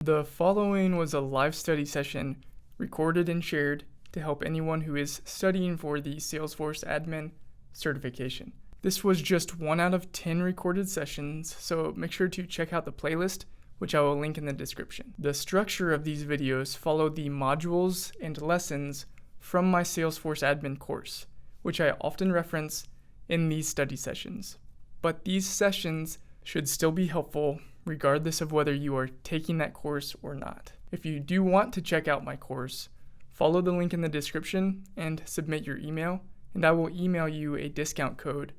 The following was a live study session recorded and shared to help anyone who is studying for the Salesforce admin certification. This was just 1 out of 10 recorded sessions, so make sure to check out the playlist, which I will link in the description. The structure of these videos follow the modules and lessons from my Salesforce admin course, which I often reference in these study sessions. But these sessions should still be helpful regardless of whether you are taking that course or not. If you do want to check out my course, follow the link in the description and submit your email, and I will email you a discount code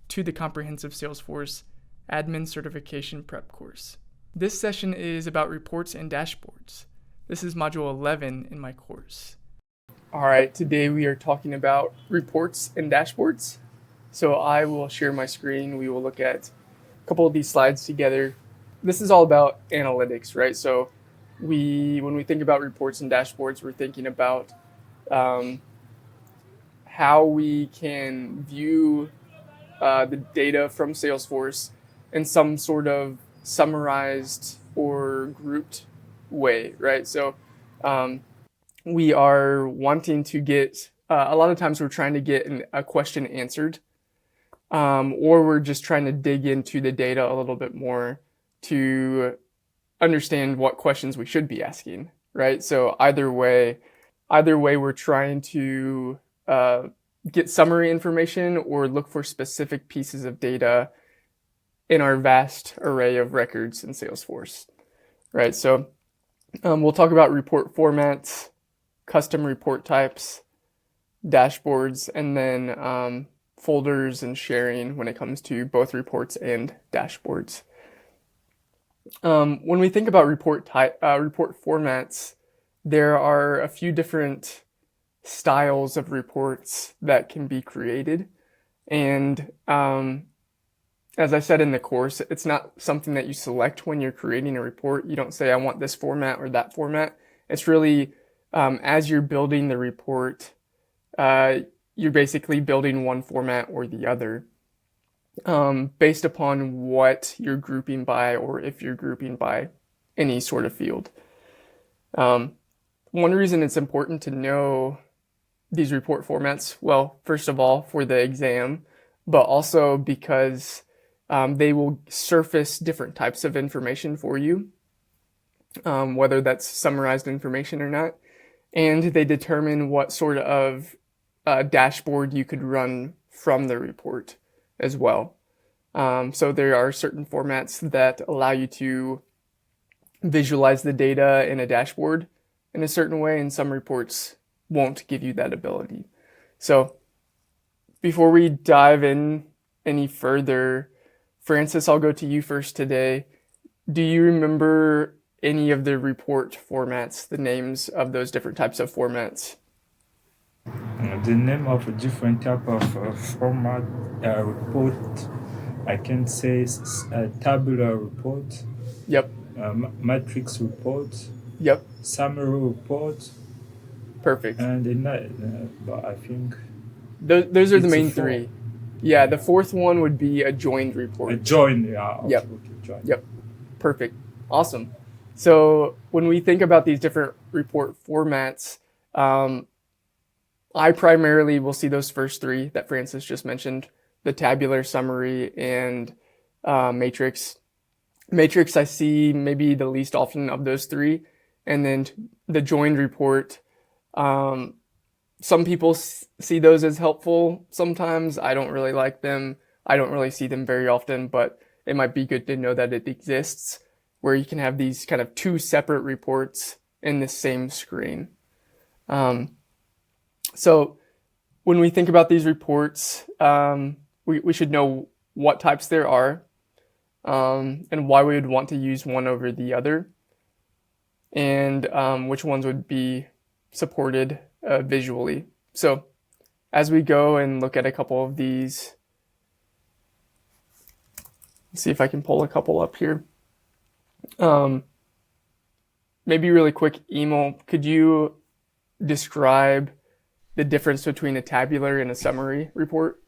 to the Comprehensive Salesforce Admin Certification Prep course. This session is about reports and dashboards. This is module 11 in my course. All right, today we are talking about reports and dashboards. So I will share my screen. We will look at a couple of these slides together. This is all about analytics, right? So when we think about reports and dashboards, we're thinking about how we can view the data from Salesforce in some sort of summarized or grouped way, right? So we are wanting to get, a lot of times we're trying to get a question answered, or we're just trying to dig into the data a little bit more to understand what questions we should be asking, right? So either way we're trying to get summary information or look for specific pieces of data in our vast array of records in Salesforce, right? So we'll talk about report formats, custom report types, dashboards, and then folders and sharing when it comes to both reports and dashboards. When we think about report formats, there are a few different styles of reports that can be created. And as I said in the course, it's not something that you select when you're creating a report. You don't say, I want this format or that format. It's really, as you're building the report, you're basically building one format or the other, based upon what you're grouping by, or if you're grouping by any sort of field. One reason it's important to know these report formats, well, first of all, for the exam, but also because they will surface different types of information for you, whether that's summarized information or not, and they determine what sort of dashboard you could run from the report as well. So there are certain formats that allow you to visualize the data in a dashboard in a certain way, and some reports won't give you that ability. So before we dive in any further, Francis, I'll go to you first today. Do you remember any of the report formats, the names of those different types of formats? The name of a different type of format report, I can say tabular report. Yep. Matrix report. Yep. Summary report. Perfect. And but I think those are the main three. Yeah, the fourth one would be a joined report. A joined, yeah. Yep. Okay, joined. Yep. Perfect. Awesome. So when we think about these different report formats, I primarily will see those first three that Francis just mentioned, the tabular, summary, and matrix. Matrix I see maybe the least often of those three. And then the joined report, some people see those as helpful. Sometimes I don't really like them. I don't really see them very often, but it might be good to know that it exists, where you can have these kind of two separate reports in the same screen. So when we think about these reports, we should know what types there are, and why we would want to use one over the other, and which ones would be supported visually. So as we go and look at a couple of these, let's see if I can pull a couple up here. Maybe really quick, Emil, could you describe the difference between a tabular and a summary report?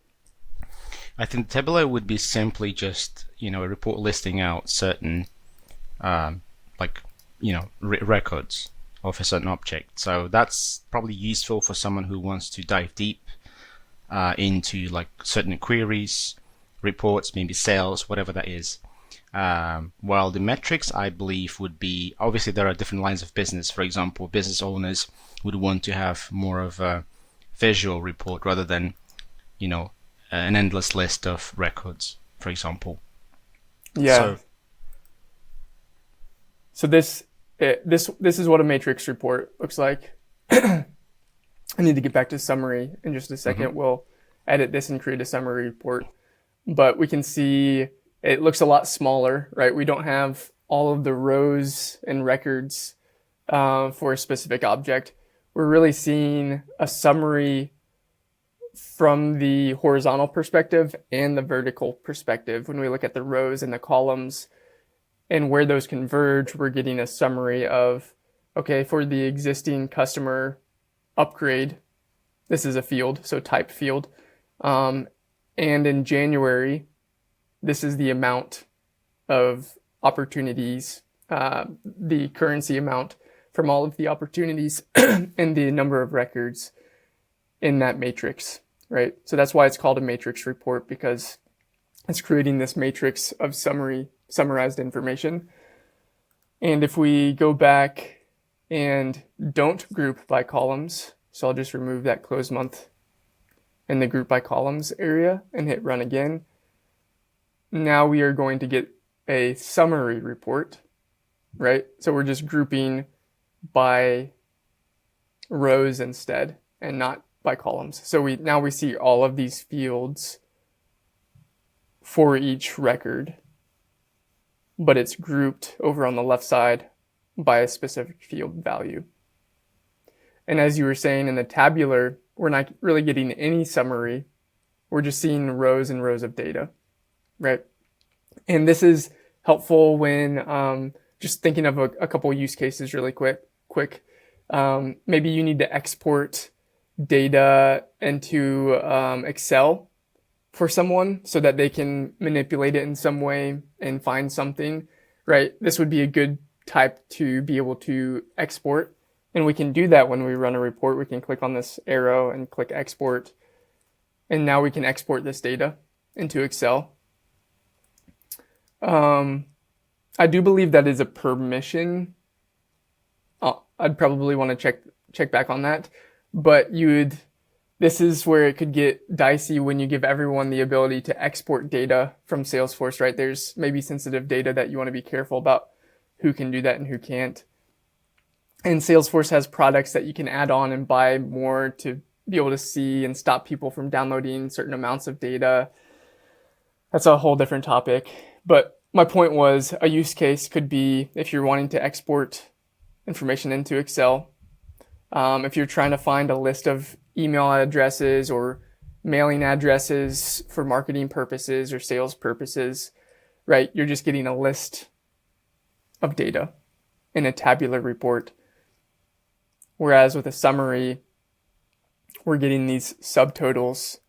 I think tabular would be simply just, a report listing out certain like records of a certain object. So that's probably useful for someone who wants to dive deep into like certain queries, reports, maybe sales, whatever that is. While the metrics, I believe, would be, obviously there are different lines of business. For example, business owners would want to have more of a visual report rather than, an endless list of records, for example. Yeah. So this is what a matrix report looks like. I need to get back to summary in just a second. We'll edit this and create a summary report. But we can see it looks a lot smaller, right? We don't have all of the rows and records for a specific object. We're really seeing a summary from the horizontal perspective and the vertical perspective. When we look at the rows and the columns and where those converge, we're getting a summary of, okay, for the existing customer upgrade, this is a field, so type field. And in January, this is the amount of opportunities, the currency amount from all of the opportunities and the number of records in that matrix, right? So that's why it's called a matrix report, because it's creating this matrix of summarized information. And if we go back and don't group by columns, so I'll just remove that close month in the group by columns area and hit run again. Now we are going to get a summary report, right? So we're just grouping by rows instead and not by columns. So now we see all of these fields for each record, but it's grouped over on the left side by a specific field value. And as you were saying in the tabular, we're not really getting any summary. We're just seeing rows and rows of data, right? And this is helpful when just thinking of a couple use cases really quick. Maybe you need to export data into Excel for someone so that they can manipulate it in some way and find something, right? This would be a good type to be able to export. And we can do that when we run a report. We can click on this arrow and click export. And now we can export this data into Excel. I do believe that is a permission. I'd probably want to check back on that. But this is where it could get dicey when you give everyone the ability to export data from Salesforce, right? There's maybe sensitive data that you want to be careful about who can do that and who can't. And Salesforce has products that you can add on and buy more to be able to see and stop people from downloading certain amounts of data. That's a whole different topic. But my point was, a use case could be if you're wanting to export information into Excel, if you're trying to find a list of email addresses or mailing addresses for marketing purposes or sales purposes, right? You're just getting a list of data in a tabular report. Whereas with a summary, we're getting these subtotals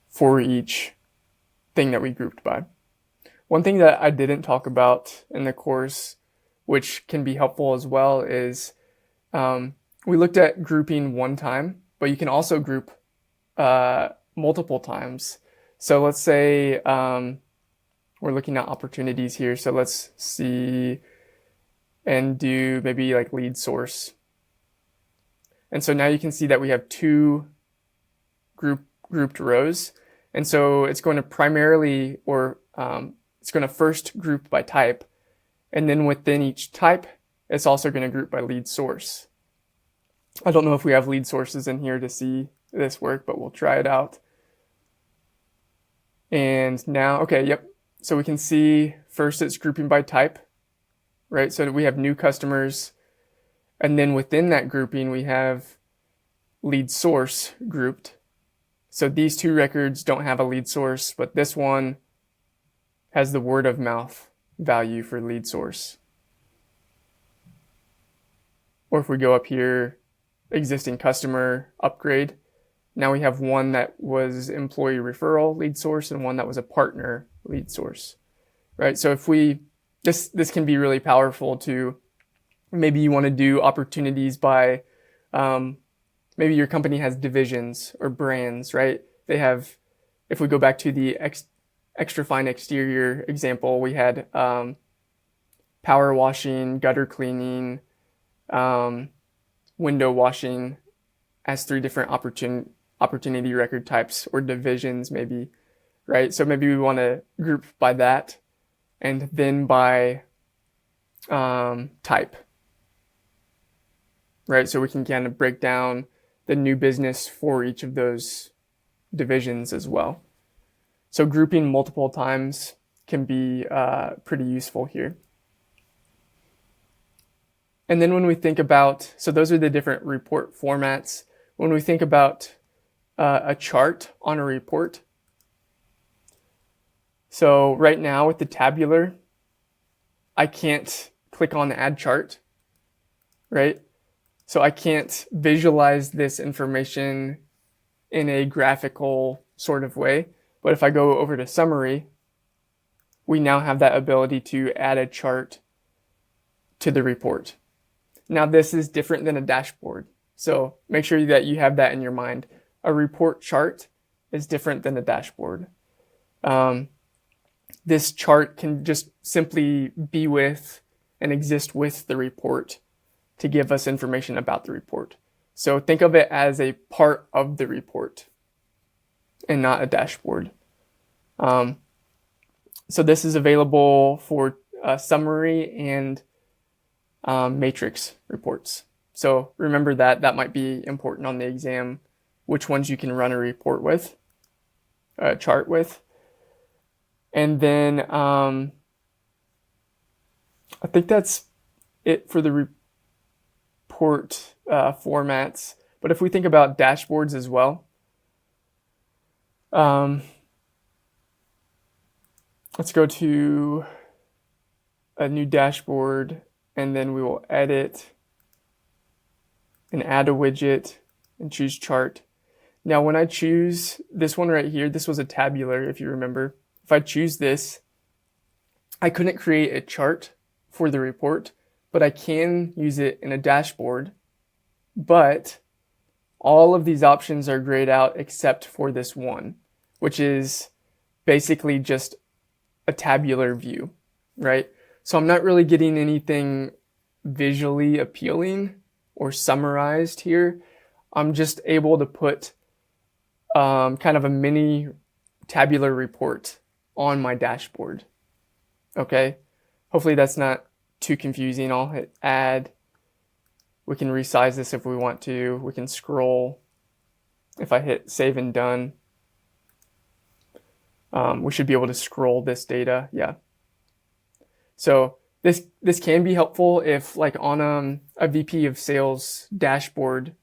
for each thing that we grouped by. One thing that I didn't talk about in the course, which can be helpful as well, is we looked at grouping one time, but you can also group multiple times. So let's say we're looking at opportunities here. So let's see and do maybe like lead source. And so now you can see that we have two grouped rows. And so it's going to primarily, it's going to first group by type. And then within each type, it's also going to group by lead source. I don't know if we have lead sources in here to see this work, but we'll try it out. And now, okay, yep. So we can see first it's grouping by type, right? So we have new customers. And then within that grouping, we have lead source grouped. So these two records don't have a lead source, but this one has the word of mouth value for lead source. Or if we go up here, existing customer upgrade, now we have one that was employee referral lead source and one that was a partner lead source, right? So if we this can be really powerful too. Maybe you want to do opportunities by, maybe your company has divisions or brands, right? They have, if we go back to the extra fine exterior example, we had power washing, gutter cleaning, window washing as 3 different opportunity record types or divisions maybe, right? So maybe we want to group by that and then by type, right? So we can kind of break down the new business for each of those divisions as well. So grouping multiple times can be pretty useful here. And then when we think about, so those are the different report formats. When we think about a chart on a report, so right now with the tabular, I can't click on add chart, right? So I can't visualize this information in a graphical sort of way. But if I go over to summary, we now have that ability to add a chart to the report. Now this is different than a dashboard. So make sure that you have that in your mind. A report chart is different than a dashboard. This chart can just simply be with and exist with the report to give us information about the report. So think of it as a part of the report and not a dashboard. So this is available for summary and matrix reports. So remember that might be important on the exam, which ones you can run a report with, a chart with. And then I think that's it for the report formats. But if we think about dashboards as well, let's go to a new dashboard, and then we will edit and add a widget and choose chart. Now when I choose this one right here, this was a tabular if you remember. If I choose this, I couldn't create a chart for the report, but I can use it in a dashboard. But all of these options are grayed out except for this one, which is basically just a tabular view, right? So I'm not really getting anything visually appealing or summarized here. I'm just able to put kind of a mini tabular report on my dashboard. Okay, hopefully that's not too confusing. I'll hit add. We can resize this if we want to. We can scroll. If I hit save and done, we should be able to scroll this data. Yeah. So this can be helpful if like on a VP of sales dashboard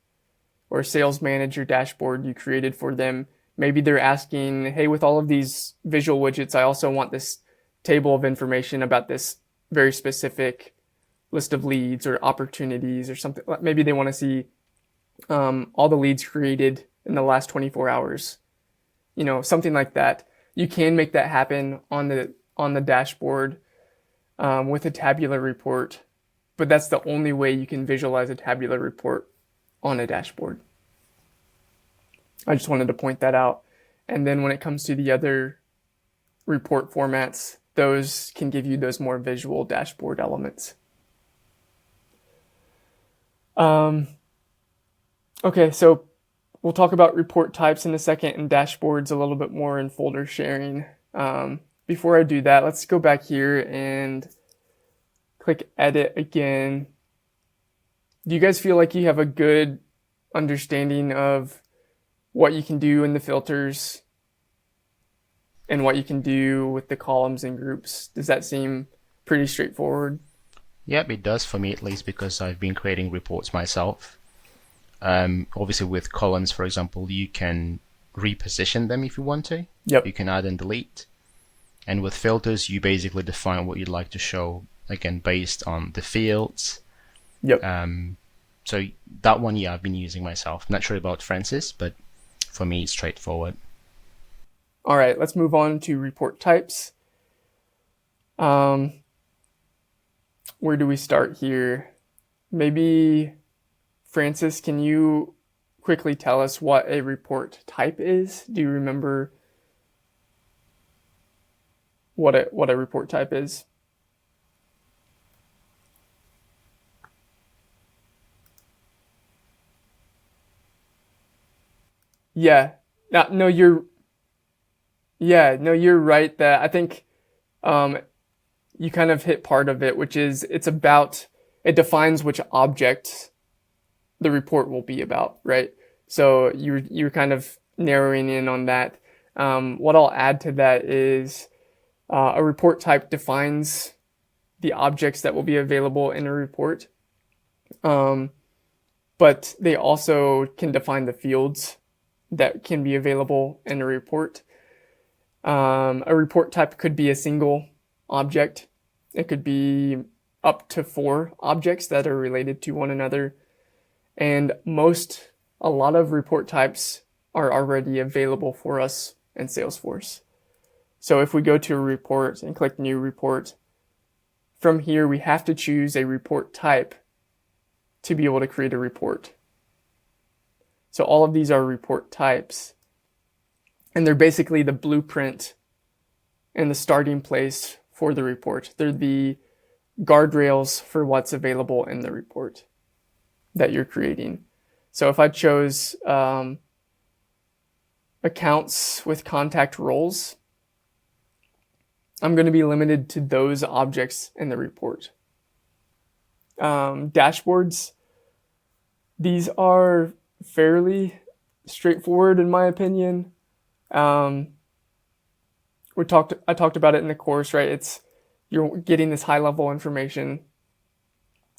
or sales manager dashboard you created for them. Maybe they're asking, hey, with all of these visual widgets, I also want this table of information about this very specific list of leads or opportunities or something. Maybe they want to see all the leads created in the last 24 hours, something like that. You can make that happen on the dashboard with a tabular report, but that's the only way you can visualize a tabular report on a dashboard. I just wanted to point that out. And then when it comes to the other report formats, those can give you those more visual dashboard elements. Okay, so we'll talk about report types in a second and dashboards a little bit more in folder sharing. Before I do that, let's go back here and click edit again. Do you guys feel like you have a good understanding of what you can do in the filters and what you can do with the columns and groups? Does that seem pretty straightforward? Yep, it does for me at least, because I've been creating reports myself. Obviously with columns, for example, you can reposition them if you want to. Yep. You can add and delete. And with filters, you basically define what you'd like to show, again, based on the fields. Yep. So that one, yeah, I've been using myself. Not sure about Francis, but for me, it's straightforward. All right, let's move on to report types. where do we start here? Maybe, Francis, can you quickly tell us what a report type is? Do you remember what a report type is? Yeah. No, you're right that I think um, you kind of hit part of it, which is it defines which object the report will be about, right? So you're kind of narrowing in on that. What I'll add to that is a report type defines the objects that will be available in a report, but they also can define the fields that can be available in a report. A report type could be a single object. It could be up to 4 objects that are related to one another. And a lot of report types are already available for us in Salesforce. So if we go to a report and click New Report, from here we have to choose a report type to be able to create a report. So all of these are report types. And they're basically the blueprint and the starting place for the report. They're the guardrails for what's available in the report that you're creating. So if I chose accounts with contact roles, I'm going to be limited to those objects in the report. Dashboards, these are fairly straightforward in my opinion. I talked about it in the course, right? You're getting this high level information.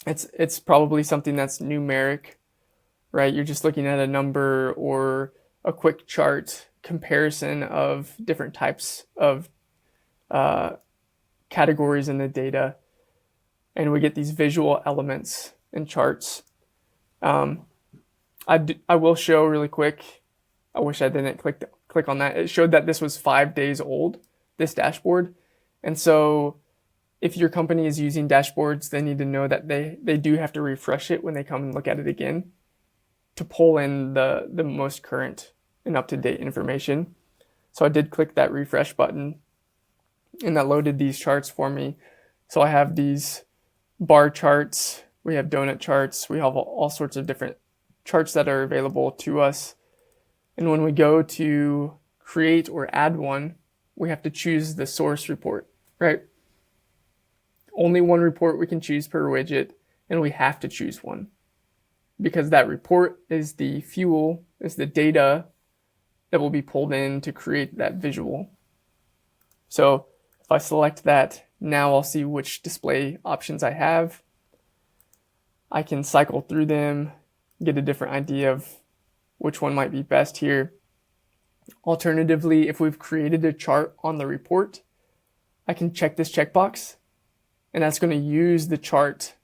It's probably something that's numeric, right? You're just looking at a number or a quick chart comparison of different types of categories in the data, and we get these visual elements and charts. I will show really quick. I wish I didn't click on that. It showed that this was 5 days old, this dashboard. And so if your company is using dashboards, they need to know that they do have to refresh it when they come and look at it again to pull in the most current and up-to-date information. So I did click that refresh button, and that loaded these charts for me. So I have these bar charts, we have donut charts, we have all sorts of different charts that are available to us. And when we go to create or add one, we have to choose the source report, right? Only one report we can choose per widget, and we have to choose one because that report is the fuel, is the data that will be pulled in to create that visual. So if I select that, now I'll see which display options I have. I can cycle through them, get a different idea of which one might be best here. Alternatively, if we've created a chart on the report, I can check this checkbox, and that's going to use the chart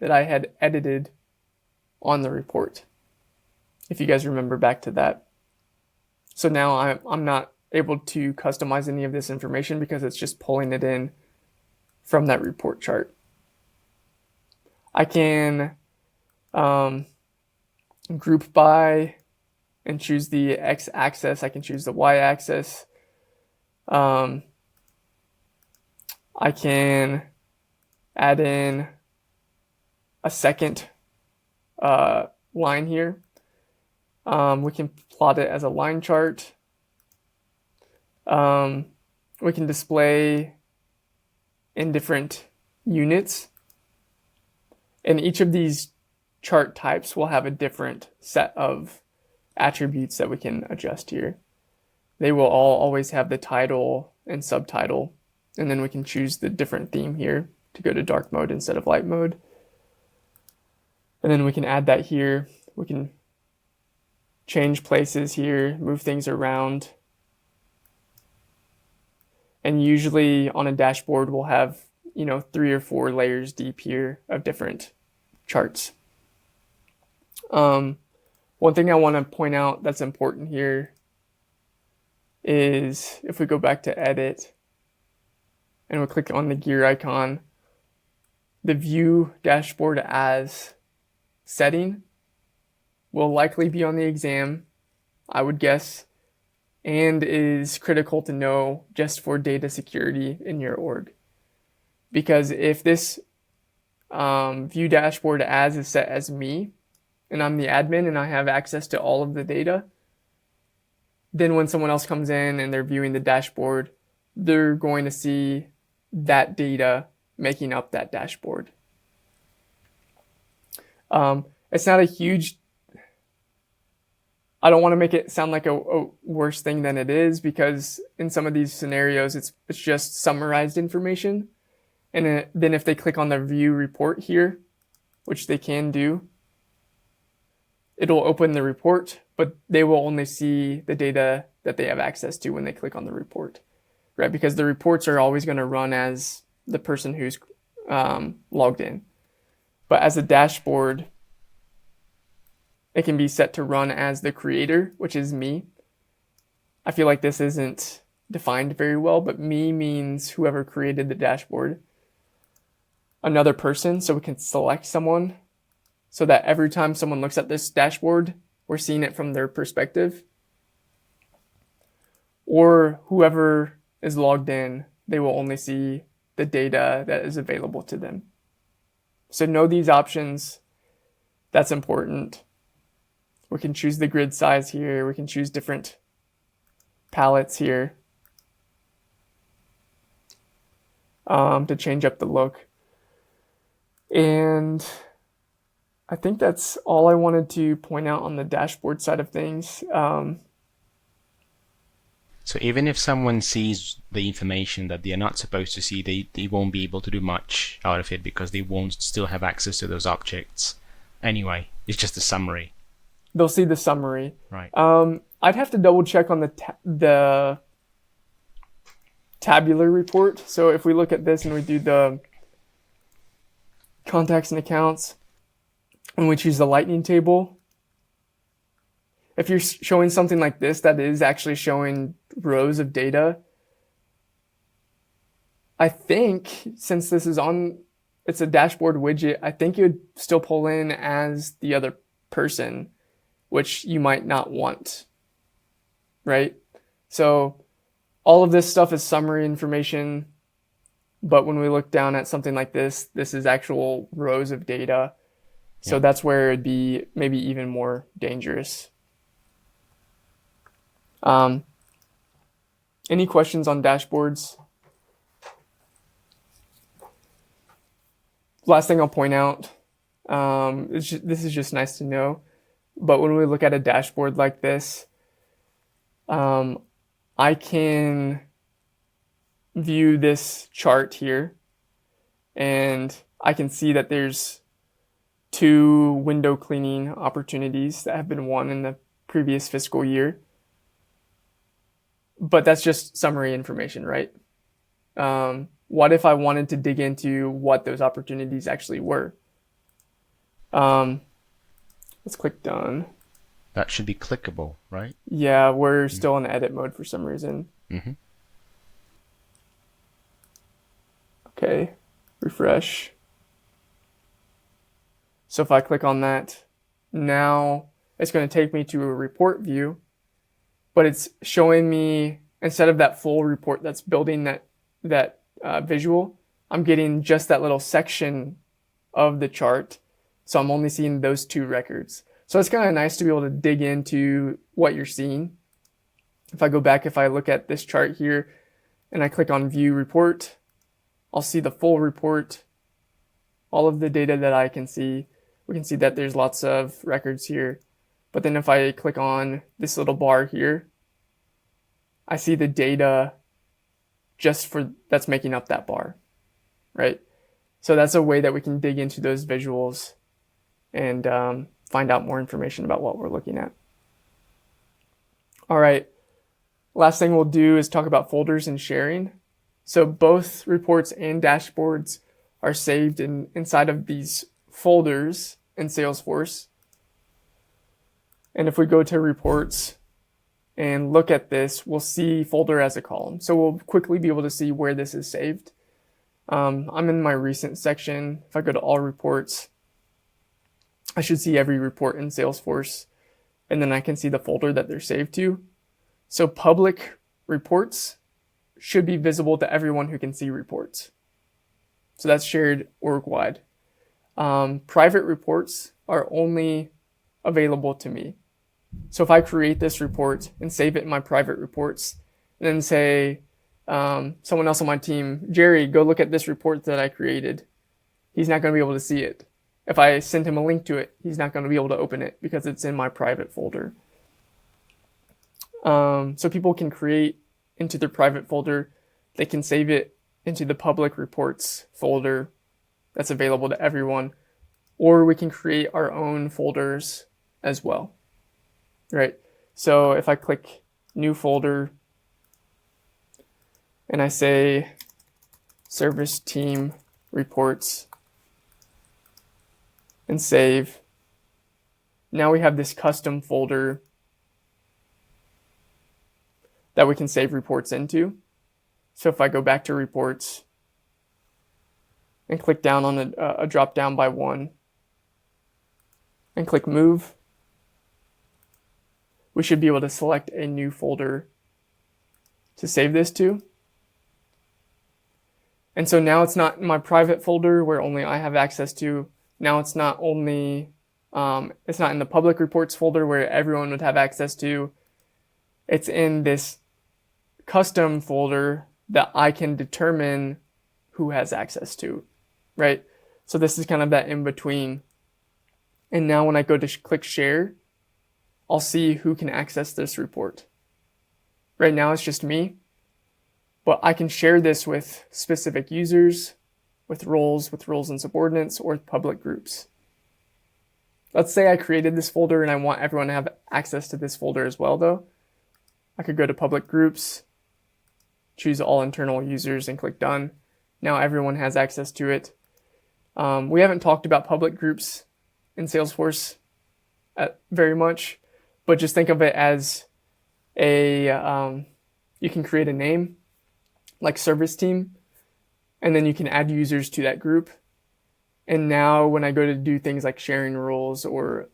that I had edited on the report, if you guys remember back to that. So now I'm not able to customize any of this information because it's just pulling it in from that report chart. I can group by and choose the x-axis. I can choose the y-axis. I can add in a second line here. We can plot it as a line chart. We can display in different units. And each of these chart types will have a different set of attributes that we can adjust here. They will all always have the title and subtitle, and then we can choose the different theme here to go to dark mode instead of light mode. And then we can add that here. We can change places here, move things around. And usually on a dashboard, we'll have, 3 or 4 layers deep here of different charts. One thing I want to point out that's important here is if we go back to edit and we click on the gear icon, the view dashboard as setting will likely be on the exam, I would guess, and is critical to know just for data security in your org. Because if this view dashboard as is set as me, and I'm the admin and I have access to all of the data, then when someone else comes in and they're viewing the dashboard, they're going to see that data making up that dashboard. It's not a huge, I don't want to make it sound like a worse thing than it is, because in some of these scenarios, it's just summarized information. And then if they click on the view report here, which they can do, it'll open the report, but they will only see the data that they have access to when they click on the report, right? Because the reports are always going to run as the person who's logged in. But as a dashboard, it can be set to run as the creator, which is me. I feel like this isn't defined very well, but me means whoever created the dashboard. Another person, so we can select someone so that every time someone looks at this dashboard, we're seeing it from their perspective. Or whoever is logged in, they will only see the data that is available to them. So know these options. That's important. We can choose the grid size here. We can choose different palettes here to change up the look. And I think that's all I wanted to point out on the dashboard side of things. So even if someone sees the information that they are not supposed to see, they won't be able to do much out of it because they won't still have access to those objects. Anyway, it's just a summary. They'll see the summary. Right. I'd have to double check on the tabular report. So if we look at this and we do the contacts and accounts, and we choose the lightning table, if you're showing something like this that is actually showing rows of data, I think since this is it's a dashboard widget, I think you would still pull in as the other person, which you might not want, right? So all of this stuff is summary information, but when we look down at something like this, this is actual rows of data. So that's where it'd be maybe even more dangerous. Any questions on dashboards? Last thing I'll point out, this is just nice to know, but when we look at a dashboard like this, I can view this chart here, and I can see that there's 2 window cleaning opportunities that have been won in the previous fiscal year. But that's just summary information, right? What if I wanted to dig into what those opportunities actually were? Let's click done. That should be clickable, right? Yeah, we're still in edit mode for some reason. Mm-hmm. Okay, refresh. So if I click on that, now it's going to take me to a report view, but it's showing me, instead of that full report that's building that visual, I'm getting just that little section of the chart. So I'm only seeing those 2 records. So it's kind of nice to be able to dig into what you're seeing. If I go back, if I look at this chart here and I click on view report, I'll see the full report, all of the data that I can see. We can see that there's lots of records here. But then if I click on this little bar here, I see the data that's making up that bar, right? So that's a way that we can dig into those visuals and find out more information about what we're looking at. All right, last thing we'll do is talk about folders and sharing. So both reports and dashboards are saved inside of these folders in Salesforce. And if we go to reports and look at this, we'll see folder as a column. So we'll quickly be able to see where this is saved. I'm in my recent section. If I go to all reports, I should see every report in Salesforce, and then I can see the folder that they're saved to. So public reports should be visible to everyone who can see reports. So that's shared org-wide. Private reports are only available to me. So if I create this report and save it in my private reports, and then say, someone else on my team, Jerry, go look at this report that I created, he's not going to be able to see it. If I send him a link to it, he's not going to be able to open it because it's in my private folder. So people can create into their private folder. They can save it into the public reports folder that's available to everyone. Or we can create our own folders as well, right? So if I click new folder and I say service team reports and save, now we have this custom folder that we can save reports into. So if I go back to reports and click down on a drop down by one and click move, we should be able to select a new folder to save this to. And so now it's not in my private folder where only I have access to. Now it's not only, it's not in the public reports folder where everyone would have access to. It's in this custom folder that I can determine who has access to, right? So this is kind of that in between. And now when I go to click share, I'll see who can access this report. Right now it's just me, but I can share this with specific users, with roles and subordinates, or public groups. Let's say I created this folder and I want everyone to have access to this folder as well though. I could go to public groups, choose all internal users and click done. Now everyone has access to it. We haven't talked about public groups in Salesforce very much, but just think of it as you can create a name like service team, and then you can add users to that group. And now when I go to do things like sharing roles or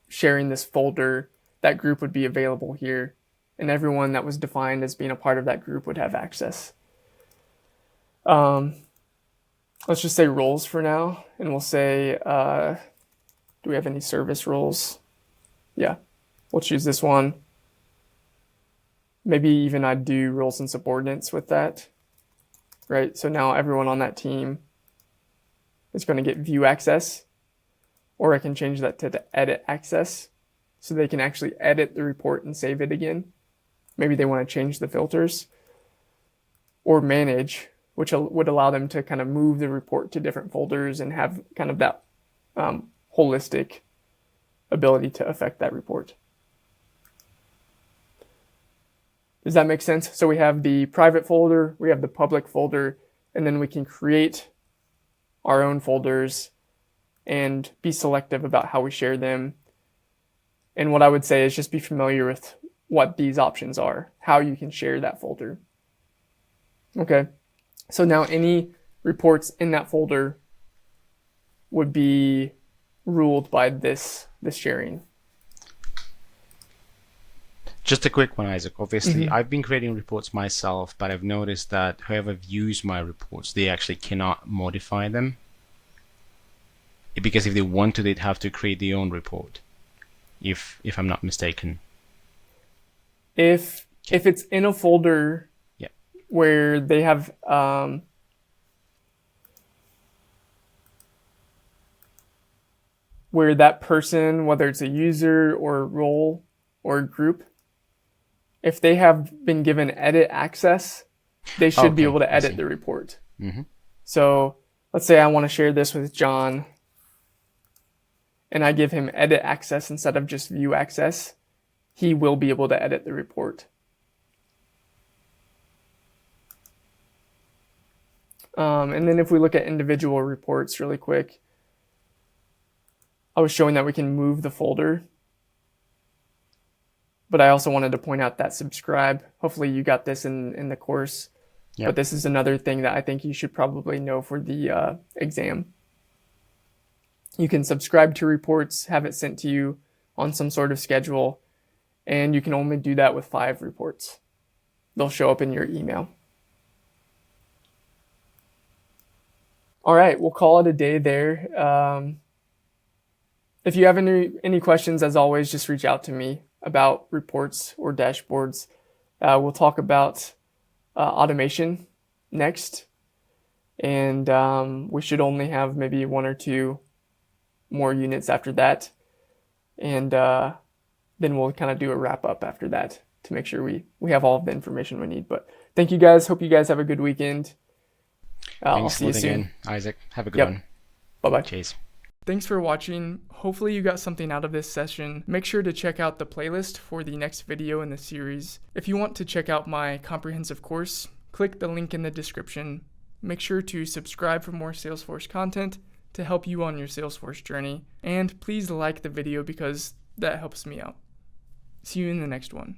sharing this folder, that group would be available here, and everyone that was defined as being a part of that group would have access. Let's just say roles for now, and we'll say, do we have any service roles? Yeah, we'll choose this one. Maybe even I'd do roles and subordinates with that, right? So now everyone on that team is going to get view access, or I can change that to the edit access so they can actually edit the report and save it again. Maybe they want to change the filters, or manage, which would allow them to kind of move the report to different folders and have kind of that holistic ability to affect that report. Does that make sense? So we have the private folder, we have the public folder, and then we can create our own folders and be selective about how we share them. And what I would say is just be familiar with what these options are, how you can share that folder. Okay, so now any reports in that folder would be ruled by this sharing. Just a quick one, Isaac. Obviously, I've been creating reports myself, but I've noticed that whoever views my reports, they actually cannot modify them. Because if they want to, they'd have to create their own report, if I'm not mistaken. If it's in a folder where they have where that person, whether it's a user or a role or a group, if they have been given edit access, they should be able to edit the report. So let's say I want to share this with John, and I give him edit access instead of just view access. He will be able to edit the report. And then if we look at individual reports really quick, I was showing that we can move the folder, but I also wanted to point out that subscribe. Hopefully you got this in the course. Yep. But this is another thing that I think you should probably know for the exam. You can subscribe to reports, have it sent to you on some sort of schedule, and you can only do that with 5 reports. They'll show up in your email. All right, we'll call it a day there. If you have any questions, as always, just reach out to me about reports or dashboards. We'll talk about automation next, and we should only have maybe 1 or 2 more units after that, and then we'll kind of do a wrap up after that to make sure we have all of the information we need. But thank you guys. Hope you guys have a good weekend. I'll Thanks see you soon again, Isaac. Have a good Yep. one. Bye-bye. Cheers. Thanks for watching. Hopefully you got something out of this session. Make sure to check out the playlist for the next video in the series. If you want to check out my comprehensive course, click the link in the description. Make sure to subscribe for more Salesforce content to help you on your Salesforce journey. And please like the video because that helps me out. See you in the next one.